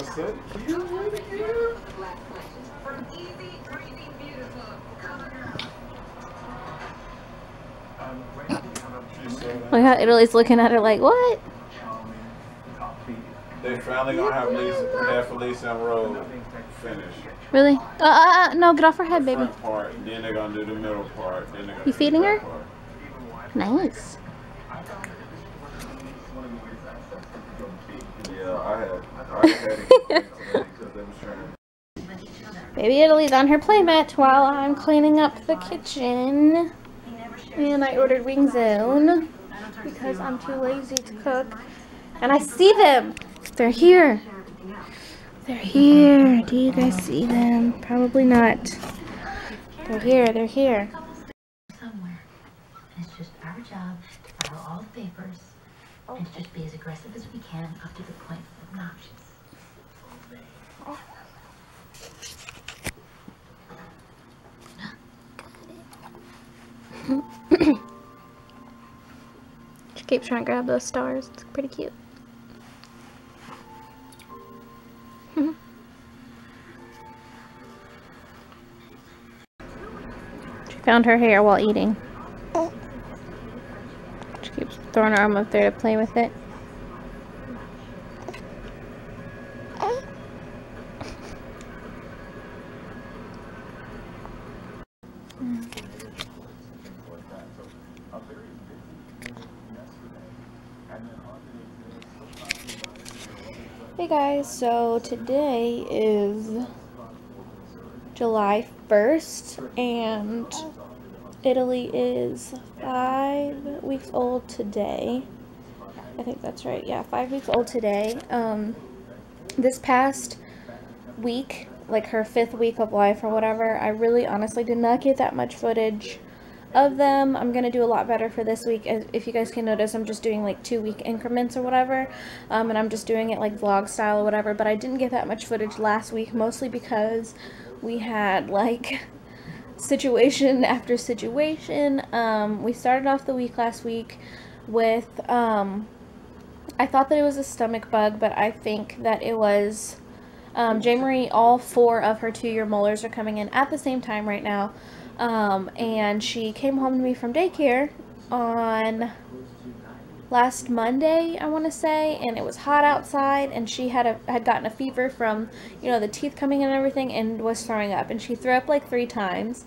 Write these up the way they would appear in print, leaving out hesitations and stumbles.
so cute. Really cute. Look how Italy's looking at her like, what? They finally gonna have Felicia and Rose finished. Really? No, get off her head, baby. Front part, then they're gonna do the middle part. Then they're gonna You feeding her? Part. Nice. Yeah, I had it because they was trying. Baby Italy's on her playmat while I'm cleaning up the kitchen. And I ordered Wing Zone because I'm too lazy to cook. And I see them! They're here! They're here! Do you guys see them? Probably not. They're here, they're here. Somewhere. It's just our job to file all the papers and to just be as aggressive as we can up to the point of obnoxious. She keeps trying to grab those stars. It's pretty cute. She found her hair while eating. She keeps throwing her arm up there to play with it. Hey guys, so today is July 1st and Italy is 5 weeks old today. I think that's right. Yeah, 5 weeks old today. This past week, like her 5th week of life or whatever, I really honestly did not get that much footage of them. I'm gonna do a lot better for this week. If you guys can notice, I'm just doing like 2-week increments or whatever, and I'm just doing it like vlog style or whatever, but I didn't get that much footage last week, mostly because we had like situation after situation. We started off the week last week with I thought that it was a stomach bug, but I think that it was J-Marie. All 4 of her 2-year molars are coming in at the same time right now. And she came home to me from daycare on last Monday, I want to say, and it was hot outside, and she had gotten a fever from, you know, the teeth coming in and everything, and was throwing up, and she threw up like 3 times.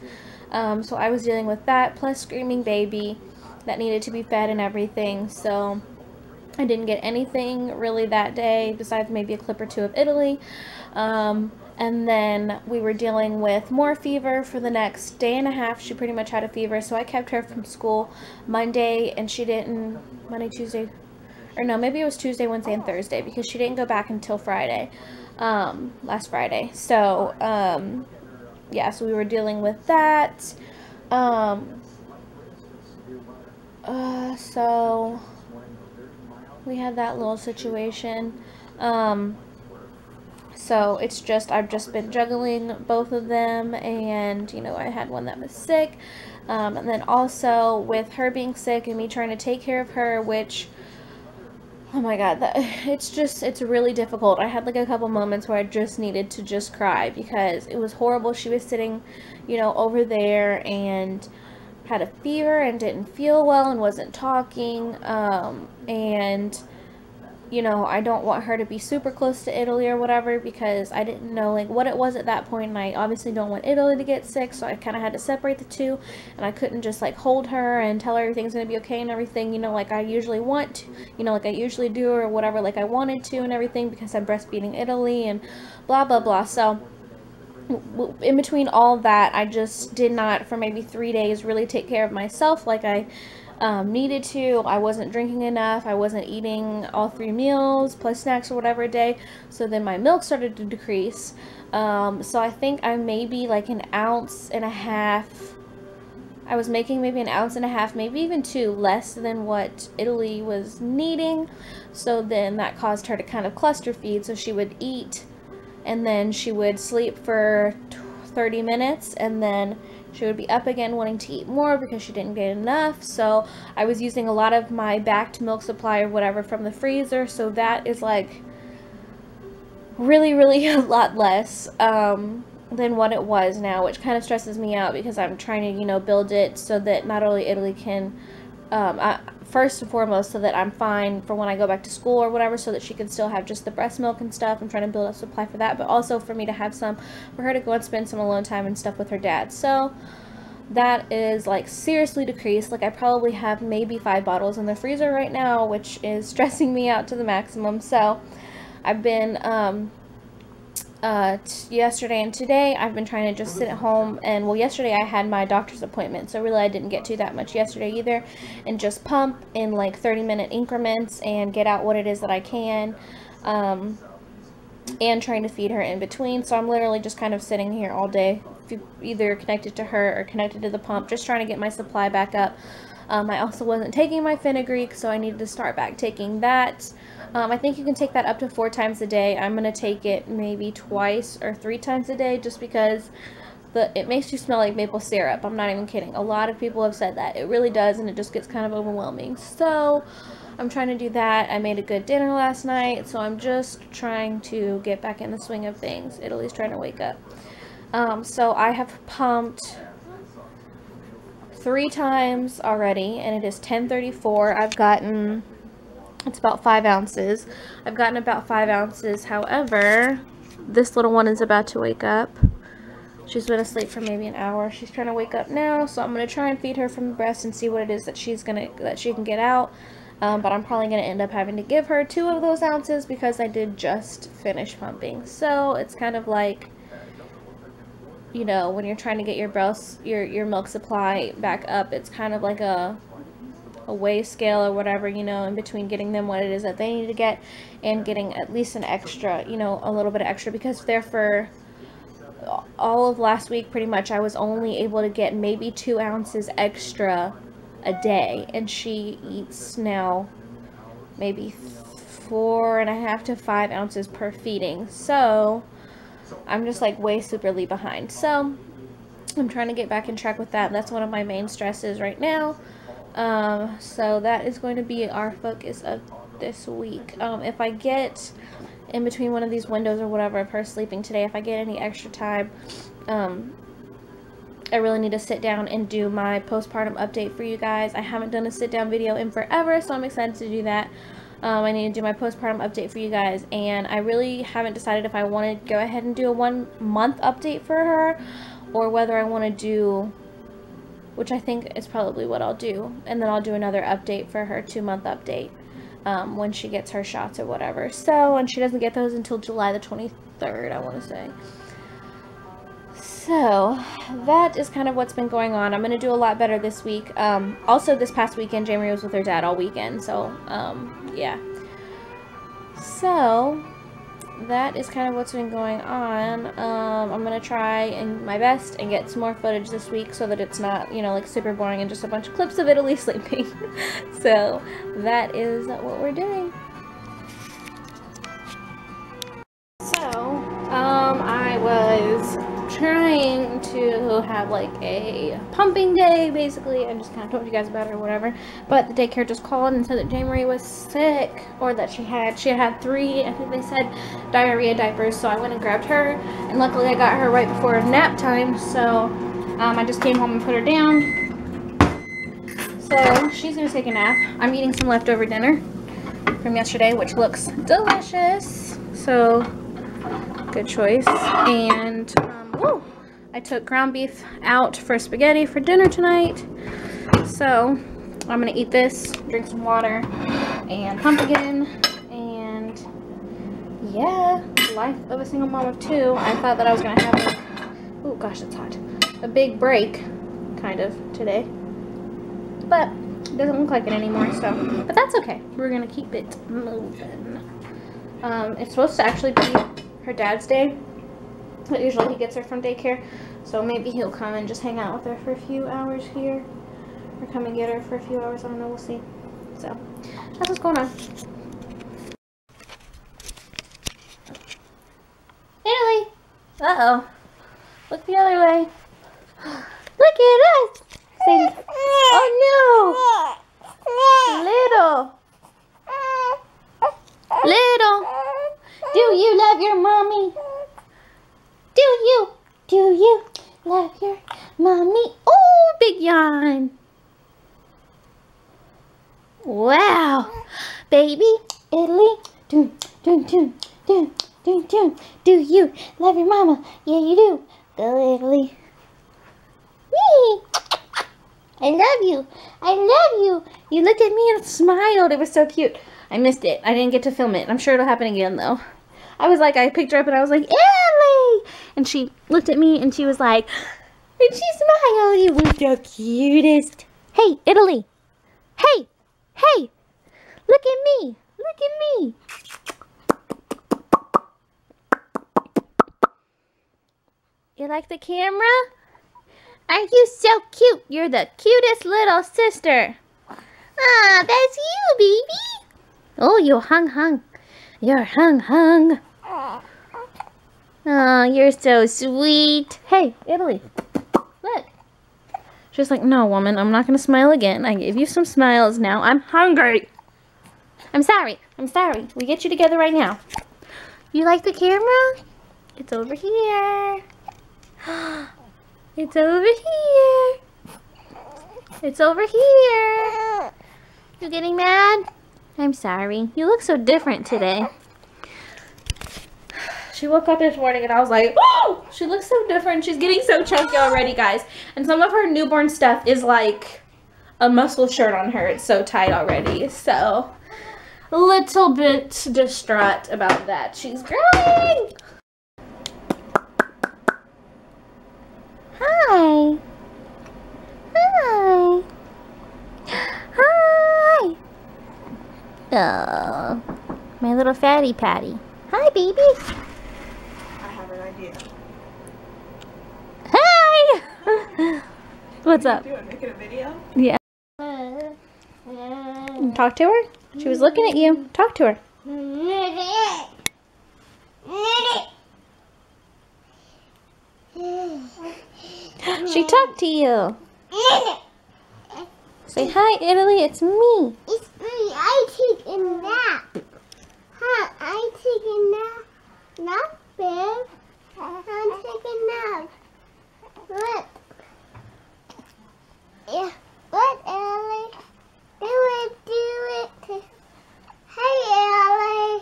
So I was dealing with that, plus screaming baby that needed to be fed and everything. So I didn't get anything really that day besides maybe a clip or 2 of Italy. And then we were dealing with more fever for the next day and a half. She pretty much had a fever, so I kept her from school Monday, and she didn't, Monday, Tuesday, or no, maybe it was Tuesday, Wednesday, and Thursday, because she didn't go back until Friday, last Friday. So, yeah, so we were dealing with that. So we had that little situation. So it's just, I've just been juggling both of them, and, you know, I had one that was sick, and then also with her being sick and me trying to take care of her, which, oh my god, it's really difficult. I had like a couple moments where I just needed to just cry because it was horrible. She was sitting, you know, over there and had a fever and didn't feel well and wasn't talking, and you know, I don't want her to be super close to Italy or whatever, because I didn't know like what it was at that point, and I obviously don't want Italy to get sick, so I kind of had to separate the two, and I couldn't just like hold her and tell her everything's gonna be okay and everything, you know, like I usually want to, you know, like I usually do or whatever, like I wanted to and everything, because I'm breastfeeding Italy and blah blah blah. So in between all that, I just did not for maybe 3 days really take care of myself like I needed to. I wasn't drinking enough. I wasn't eating all 3 meals plus snacks or whatever a day. So then my milk started to decrease. So I think I maybe like 1.5 ounces. I was making maybe 1.5 ounces, maybe even 2 less than what Italy was needing. So then that caused her to kind of cluster feed. So she would eat and then she would sleep for 30 minutes and then she would be up again wanting to eat more because she didn't get enough. So I was using a lot of my backed milk supply or whatever from the freezer. So that is like really a lot less than what it was now, which kind of stresses me out because I'm trying to, you know, build it so that not only Italy can, first and foremost, so that I'm fine for when I go back to school or whatever, so that she can still have just the breast milk and stuff. I'm trying to build a supply for that, but also for me to have some, for her to go and spend some alone time and stuff with her dad. So that is like seriously decreased. Like I probably have maybe 5 bottles in the freezer right now, which is stressing me out to the maximum. So I've been, yesterday and today, I've been trying to just sit at home, and well, yesterday I had my doctor's appointment, so really I didn't get to that much yesterday either, and just pump in like 30-minute increments and get out what it is that I can, and trying to feed her in between. So I'm literally just kind of sitting here all day, either connected to her or connected to the pump, just trying to get my supply back up. I also wasn't taking my fenugreek, so I needed to start back taking that. I think you can take that up to 4 times a day. I'm going to take it maybe 2 or 3 times a day, just because it makes you smell like maple syrup. I'm not even kidding. A lot of people have said that. It really does, and it just gets kind of overwhelming. So I'm trying to do that. I made a good dinner last night, so I'm just trying to get back in the swing of things. Italy's trying to wake up. So I have pumped 3 times already, and it is 10:34. I've gotten... it's about 5 ounces. I've gotten about 5 ounces. However, this little one is about to wake up. She's been asleep for maybe an hour. She's trying to wake up now, so I'm going to try and feed her from the breast and see what it is that she can get out. But I'm probably going to end up having to give her 2 of those ounces because I did just finish pumping. So it's kind of like, you know, when you're trying to get your milk supply back up, it's kind of like a weigh scale or whatever, you know, in between getting them what it is that they need to get and getting at least an extra, you know, a little bit of extra, because there for all of last week pretty much I was only able to get maybe 2 ounces extra a day, and she eats now maybe 4.5 to 5 ounces per feeding. So I'm just like way superly behind. So I'm trying to get back in track with that. That's one of my main stresses right now. So that is going to be our focus of this week. If I get in between one of these windows or whatever of her sleeping today, if I get any extra time, I really need to sit down and do my postpartum update for you guys. I haven't done a sit down video in forever, so I'm excited to do that. I need to do my postpartum update for you guys, and I really haven't decided if I want to go ahead and do a 1-month update for her, or whether I want to do, which I think is probably what I'll do, and then I'll do another update for her 2-month update when she gets her shots or whatever. So, and she doesn't get those until July the 23rd, I want to say. So that is kind of what's been going on. I'm going to do a lot better this week. Also this past weekend, Jamie was with her dad all weekend, so yeah. So that is kind of what's been going on. I'm going to try my best and get some more footage this week so that it's not, you know, like super boring and just a bunch of clips of Italy sleeping. So that is what we're doing. So, I was trying to have like a pumping day, basically. I just kind of told you guys about it or whatever, but the daycare just called and said that Jamie was sick, or that she had 3, I think they said, diarrhea diapers. So I went and grabbed her, and luckily I got her right before nap time. So I just came home and put her down. So she's gonna take a nap. I'm eating some leftover dinner from yesterday, which looks delicious, so good choice. And I took ground beef out for spaghetti for dinner tonight, so I'm gonna eat this, drink some water, and pump again. And yeah, life of a single mom of 2. I thought that I was gonna have a, oh gosh, it's hot, a big break kind of today, but it doesn't look like it anymore. So, but that's okay, we're gonna keep it moving. It's supposed to actually be her dad's day, but usually he gets her from daycare, so maybe he'll come and just hang out with her for a few hours here, or come and get her for a few hours. I don't know, we'll see. So that's what's going on. Italy! Uh-oh. Look the other way. Look at us! Say, oh no! Little! Do you love love your mommy? Do you love your mommy? Oh, big yawn. Wow. Baby Italy. Do you love your mama? Yeah, you do. Go Italy. Whee! I love you. I love you. You looked at me and smiled. It was so cute. I missed it. I didn't get to film it. I'm sure it'll happen again, though. I was like, I picked her up and I was like, Italy! And she looked at me and she was like, and she smiled. You were the cutest. Hey, Italy. Hey, hey. Look at me. Look at me. You like the camera? Aren't you so cute? You're the cutest little sister. Ah, that's you, baby. Oh, you hung. You're hung. Oh, you're so sweet. Hey, Italy. Look. She's like, no, woman, I'm not going to smile again. I gave you some smiles now. I'm hungry. I'm sorry. We get you together right now. You like the camera? It's over here. It's over here. It's over here. You getting mad? I'm sorry. You look so different today. She woke up this morning and I was like, oh, she looks so different. She's getting so chunky already, guys. And some of her newborn stuff is like a muscle shirt on her. It's so tight already. So a little bit distraught about that. She's growing. Hi. Hi. Hi. Oh, my little fatty patty. Hi, baby. I have an idea. Hi. What's up? What are you doing? Making a video? Yeah. Talk to her. She was looking at you. Talk to her. She talked to you. Say hi, Italy. It's me. It's me. I take a nap. Huh? I take a nap. Nap, babe. I take a nap. What? Yeah. What, Ellie? Do it. Hey, Ellie.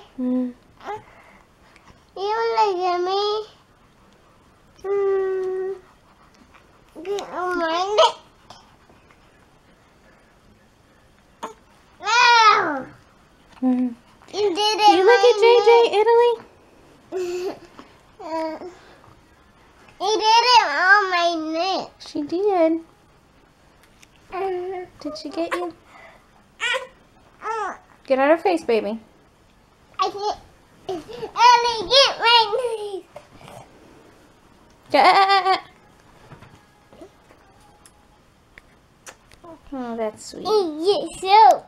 You look at me. Get on my neck. No. You did it. You look at JJ, Italy. You did it on my neck. She did. Did she get you? Get out of her face, baby. I can't. Ellie, get my knees. Oh, that's sweet. Get soap.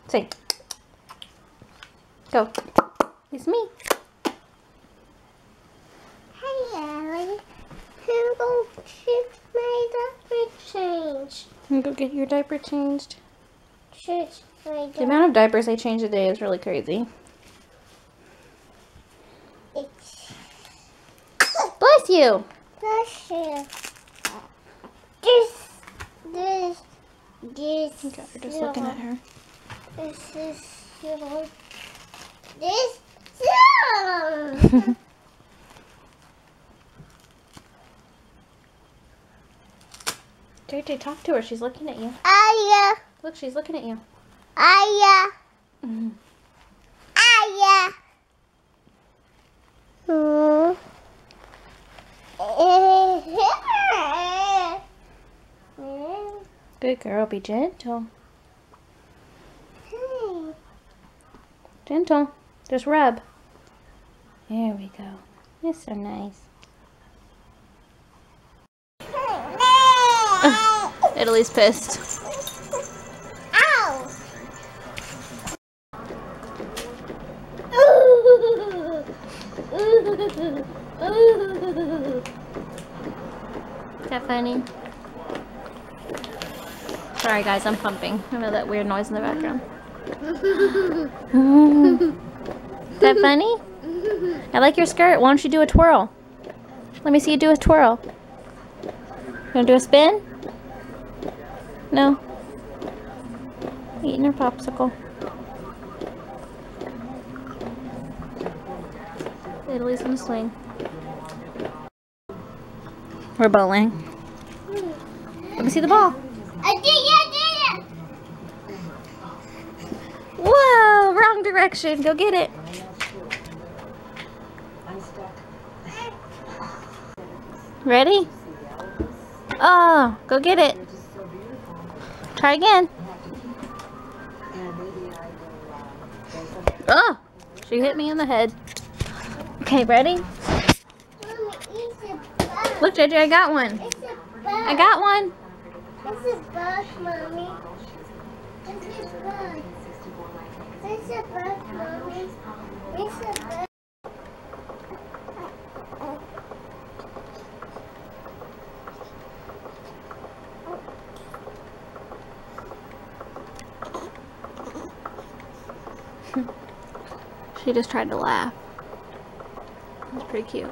Say. Go. It's me. Hey, Ellie. I'm going to get my diaper changed. You go get your diaper changed. Change my The diaper. amount of diapers they change a day is really crazy. Bless you. Bless you. This. Okay, we're just looking at her. This is your. This. JJ, talk to her. She's looking at you. Aya. Look, she's looking at you. Aya. Mm-hmm. Aya. Good girl. Be gentle. Gentle. Just rub. There we go. That's so nice. Italy's pissed. Ow! Is that funny? Sorry guys, I'm pumping. I know that weird noise in the background. Is that funny? I like your skirt. Why don't you do a twirl? Let me see you do a twirl. You wanna do a spin? No? Eating your popsicle. Italy's gonna swing. We're bowling. Let me see the ball. I did it! Whoa, wrong direction. Go get it. Ready? Oh, go get it. Try again. Oh, she hit me in the head. Okay, ready? Mommy, it's a bug. Look, JJ, I got one. It's a bug. I got one. It's a bug, Mommy. It's a bug. It's a bug, Mommy. It's a bug. She just tried to laugh. That's pretty cute.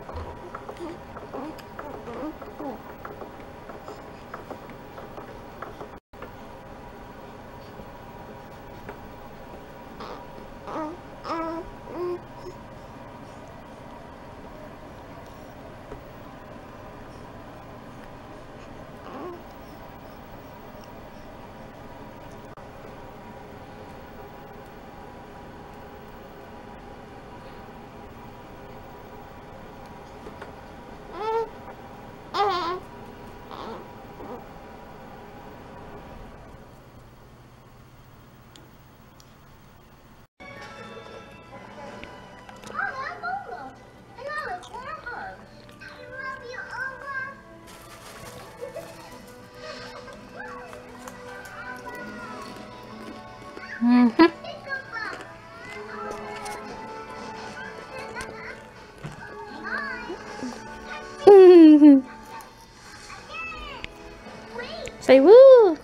Say woo!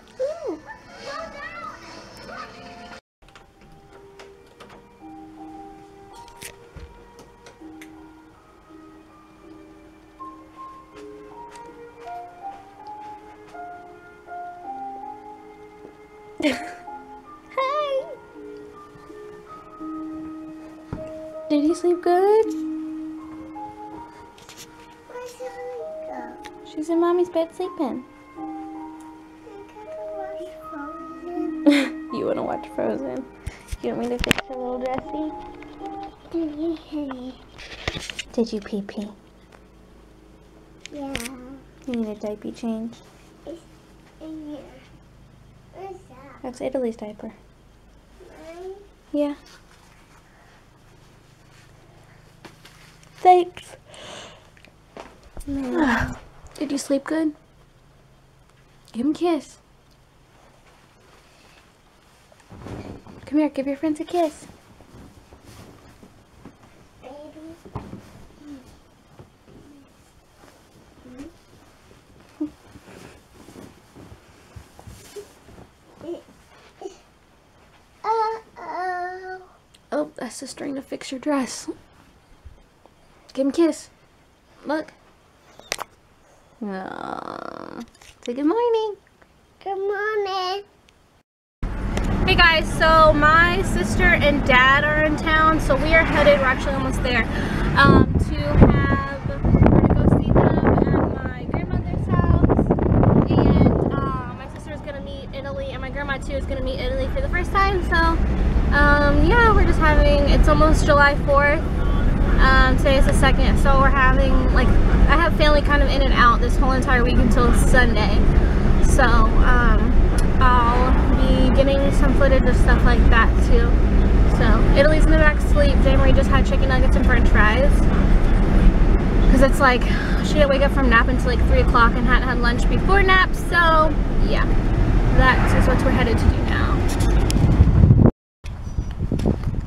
Hi! Did you sleep good? Where's Mommy go? She's in Mommy's bed sleeping. You want to watch Frozen? You want me to fix your little dressy? Did you pee pee? Yeah. You need a diaper change. It's in here. Where's that? That's Italy's diaper. Mine? Yeah. Thanks. Did you sleep good? Give him a kiss. Come here, give your friends a kiss. Oh, that's the string to fix your dress. Give him a kiss. Look. Aww. Say good morning. Good morning. Hey guys, so my sister and dad are in town, so we are headed, we're actually almost there, we're gonna go see them at my grandmother's house, and my sister is gonna meet Italy, and my grandma too is gonna meet Italy for the first time, so yeah, we're just having, it's almost July 4th, today is the 2nd, so we're having, like, I have family kind of in and out this whole entire week until Sunday, so, I'll be getting some footage of stuff like that too. So, Italy's in the back asleep. J-Marie just had chicken nuggets and french fries. Because it's like, she didn't wake up from nap until like 3 o'clock and hadn't had lunch before nap. So, yeah. That is what we're headed to do now.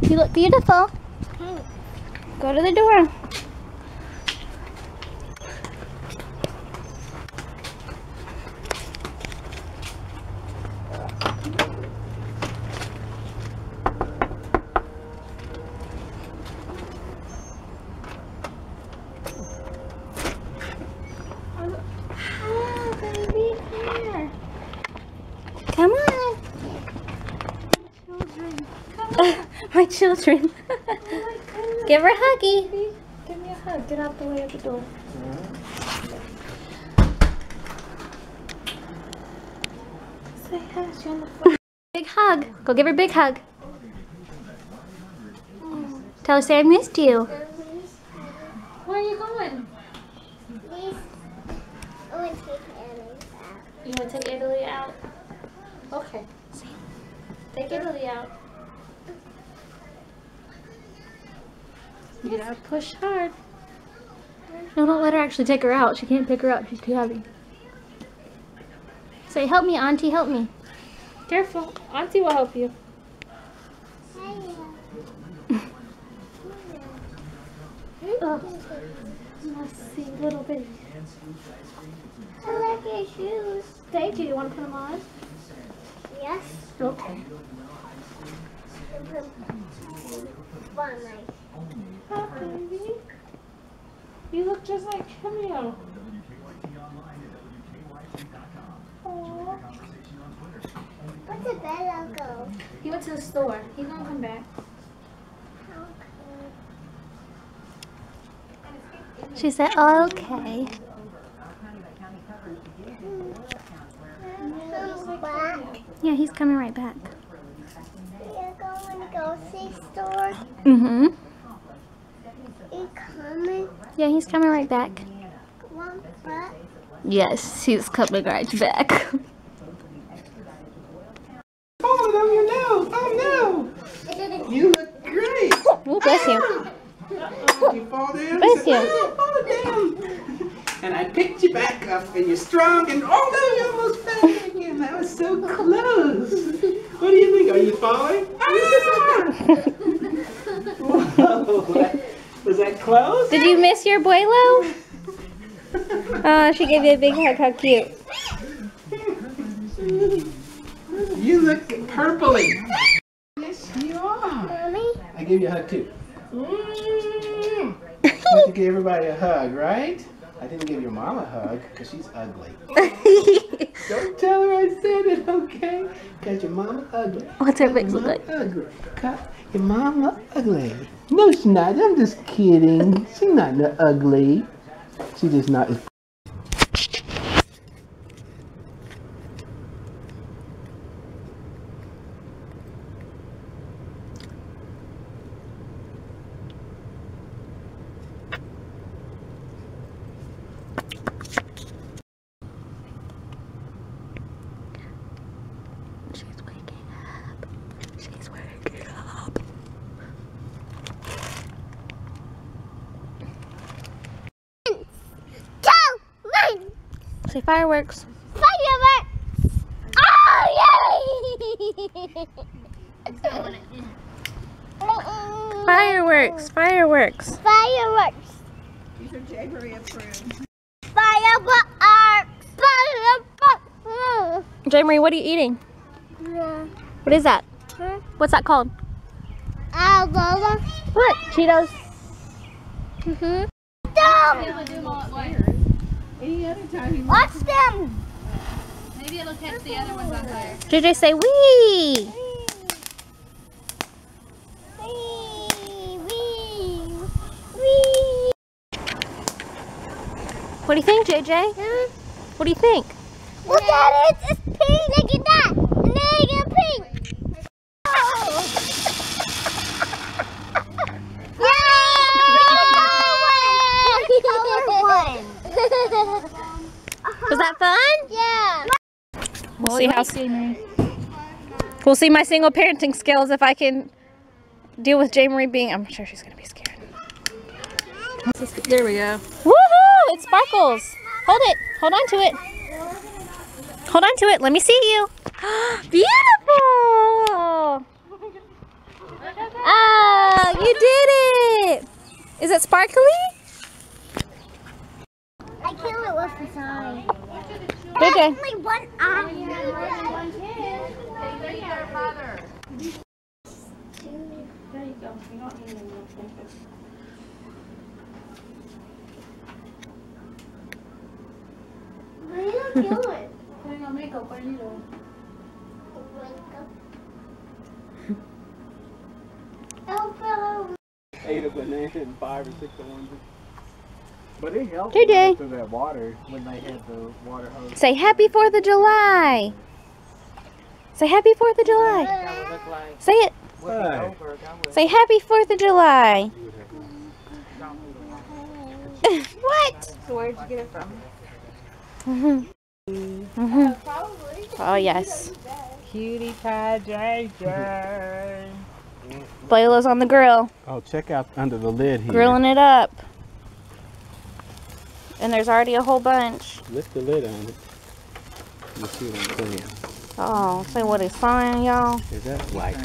You look beautiful. Go to the door. My children. Give her a huggy. Give me a hug. Get out the way of the door. Say hi. She's on the phone. Big hug. Go give her a big hug. Tell her, say I missed you. Where are you going? You want to take Italy out? Okay. Take Italy out. You gotta push hard. No, don't let her actually take her out. She can't pick her up. She's too heavy. Say, help me, Auntie, help me. Careful. Auntie will help you. Oh, messy little baby. I like your shoes. Thank you. You want to put them on? Yes. Okay. Oh, baby. You look just like Cameo. Aww. What's the bed logo? He went to the store. He's gonna come back. She said, okay. Yeah, he's coming right back. You're going to go see store? Mm-hmm. You coming? Yeah, he's coming right back. One back? Yes, he's coming right back. Oh, on your nose. Oh, no. You look great. Oh, bless you. You fall down. Bless said, you. "Oh, fall down." And I picked you back up, and you're strong, and oh, no, you almost fell again. That was so close. What do you think? Are you falling? Ah! Whoa. Was that close? Did you miss your abuelo? Oh, she gave you a big hug. How cute. You look purpley. Yes, you are. Mommy? I gave you a hug, too. Want to give everybody a hug, right? I didn't give your mom a hug because she's ugly. Don't tell her I said it, okay? Because your mama ugly. What's her face look like? Ugly. Your mama ugly. No, she's not. I'm just kidding. She's not ugly. She's just not as She's waking up. She's waking up. Say fireworks. Fireworks! Oh, yay! Fireworks. Fireworks. Fireworks! These are J-Marie approved. Fireworks! Fireworks! J-Marie, what are you eating? What is that? What's that called? What? Cheetos? Mm-hmm. Any other time you Watch them! maybe it'll catch the other ones on fire. JJ, say wee! Wee! What do you think, JJ? What do you think? Look at it! It's pink! Look at that! And then I get pink! Was that fun? Yeah! We'll see how. We'll see my single parenting skills if I can deal with J-Marie being. I'm sure she's gonna be scared. There we go. Woohoo! It sparkles. Hold it. Hold on to it. Hold on to it. Let me see you. Beautiful. Oh, you did it. Is it sparkly? I kill it with the sign. JJ. Only one eye. There you go. You don't need any more. What are you doing? Putting on makeup. What are you doing? 8 of bananas and 5 or 6 of oranges. But it helped JJ. through that water when they had the water hose. Say Happy 4th of July. Say Happy 4th of July. That would look like Say it. would be over. That would Say Happy 4th of July. What? So where'd you get it from? Oh, yes. cutie pie JJ. Layla's on the grill, Oh, check out under the lid here. grilling it up. And there's already a whole bunch. Lift the lid on it. You see what I'm saying? Oh, say what it's fine, y'all. Is that like?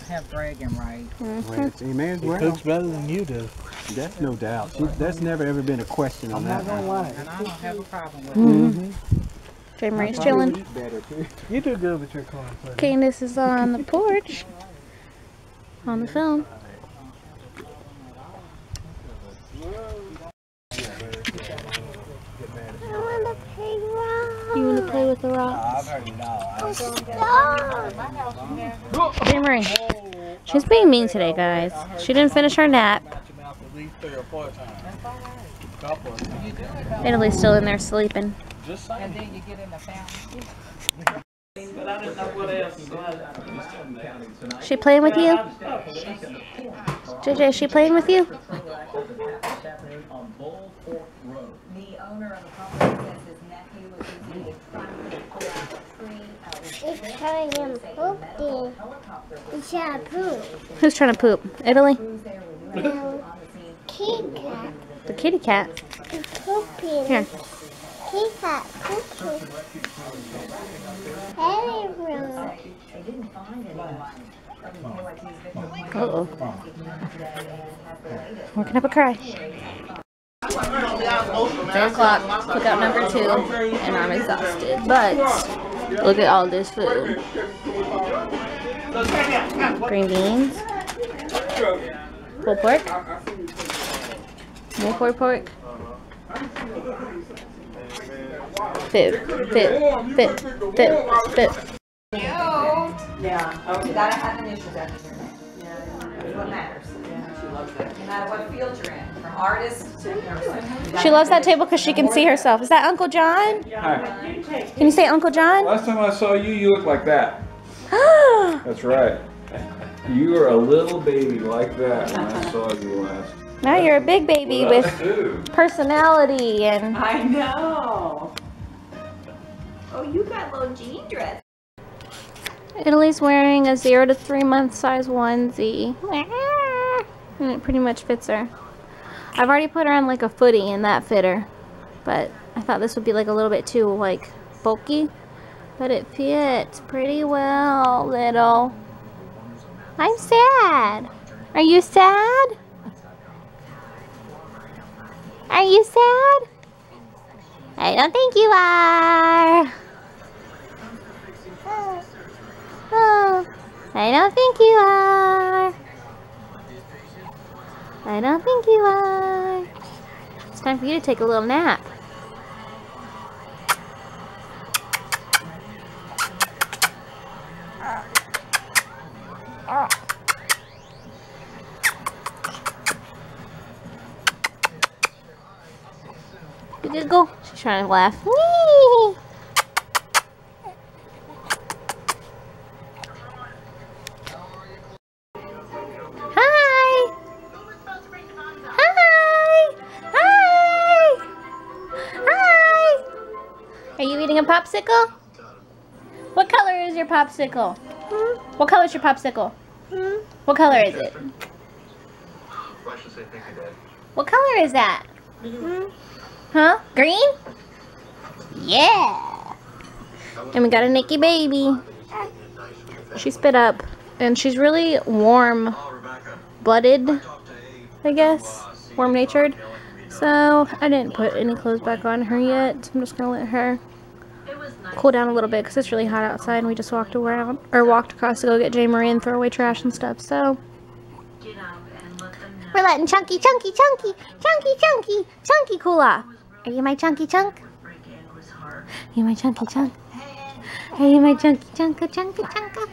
Have bragging right. Well, you may as well. Cooks better than you do. That's no doubt. That's never ever been a question on that. lie. And I don't have a problem with it. Jay Marie's chilling. Better too. You do good with your corn pudding. Candace is on the porch. On the phone. I want to play rock. You want to play with the rock? I've heard it all. Stop. Jay Marie. She's being mean today, guys. She didn't finish her nap. At least 3 or 4 times. Couple of times. Italy's still in there sleeping. Just saying. And then you get in the fountain. But I didn't know what else. She playing with you? JJ, is she playing with you? The owner of the property says his nephew was using a tractor to pull out a tree. It's trying to pooping. It's trying to poop. Who's trying to poop? Italy? Kitty cat The kitty cat. is pooping. Here. Kitty cat pooping. Everywhere. They didn't find anyone. Uh-oh. Working up a cry. 3 o'clock, cookout number 2, and I'm exhausted. But look at all this food. Green beans, pulled pork, more pulled pork. Food. Yeah, you gotta have initials after your name. That's what matters. No matter what field you're in, from artist to nurse. She loves that table because she can see herself. Is that Uncle John? Hi. Can you say Uncle John? Last time I saw you, you looked like that. That's right. You were a little baby like that when I saw you last. Now you're a big baby Well, with us too. personality and... I know. Oh, you got little jean dress. Italy's wearing a 0 to 3 month size onesie. And it pretty much fits her. I've already put her on like a footy and that fit her. But I thought this would be like a little bit too like bulky. But it fits pretty well, little. I'm sad. Are you sad? Are you sad? I don't think you are. Oh, I don't think you are. I don't think you are. It's time for you to take a little nap. You good go? She's trying to laugh. Whee! Hi! Hi! Hi! Hi! Are you eating a popsicle? What color is your popsicle? What color is your popsicle? What color is it? What color is that? Huh? Green? Yeah! And we got a Nikki baby. She spit up. And she's really warm-blooded, I guess. Warm-natured. So, I didn't put any clothes back on her yet. So I'm just going to let her cool down a little bit because it's really hot outside. And we just walked around, or walked across to go get Jay Marie and throw away trash and stuff. So, we're letting Chunky cool off. Are you my Chunky Chunk? Are you my Chunky Chunk? Are you my Chunky Chunka?